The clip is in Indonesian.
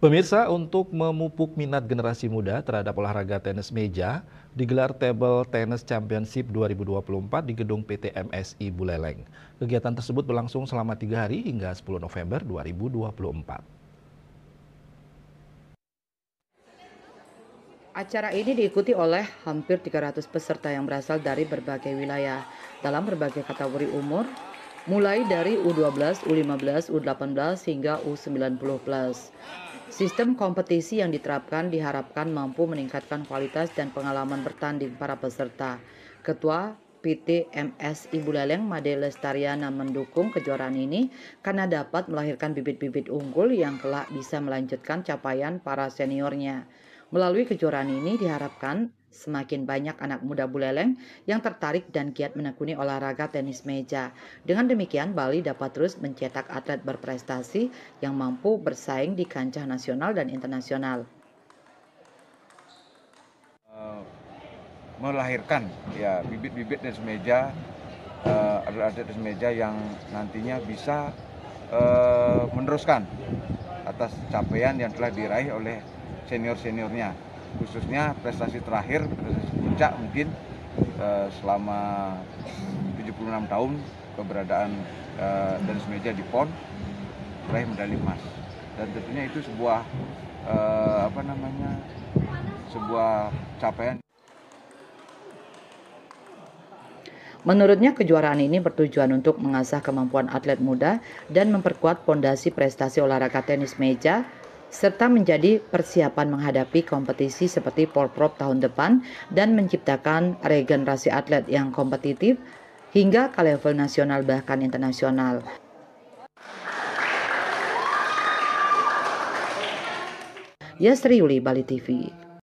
Pemirsa, untuk memupuk minat generasi muda terhadap olahraga tenis meja, digelar Table Tennis Championship 2024 di gedung PT MSI Buleleng. Kegiatan tersebut berlangsung selama 3 hari hingga 10 November 2024. Acara ini diikuti oleh hampir 300 peserta yang berasal dari berbagai wilayah dalam berbagai kategori umur, mulai dari U12, U15, U18 hingga U90+. Sistem kompetisi yang diterapkan diharapkan mampu meningkatkan kualitas dan pengalaman bertanding para peserta. Ketua PT MSI Buleleng Made Lestariana mendukung kejuaraan ini karena dapat melahirkan bibit-bibit unggul yang kelak bisa melanjutkan capaian para seniornya. Melalui kejuaraan ini diharapkan semakin banyak anak muda Buleleng yang tertarik dan giat menekuni olahraga tenis meja. Dengan demikian, Bali dapat terus mencetak atlet berprestasi yang mampu bersaing di kancah nasional dan internasional. Melahirkan ya bibit-bibit tenis meja, atlet tenis meja yang nantinya bisa meneruskan atas capaian yang telah diraih oleh senior-seniornya, khususnya prestasi terakhir, prestasi puncak mungkin selama 76 tahun keberadaan tenis meja di PON, meraih medali emas. Dan tentunya itu sebuah sebuah capaian. Menurutnya, kejuaraan ini bertujuan untuk mengasah kemampuan atlet muda dan memperkuat fondasi prestasi olahraga tenis meja, serta menjadi persiapan menghadapi kompetisi seperti Porprov tahun depan dan menciptakan regenerasi atlet yang kompetitif hingga ke level nasional bahkan internasional. Yasri Yuli, Bali TV.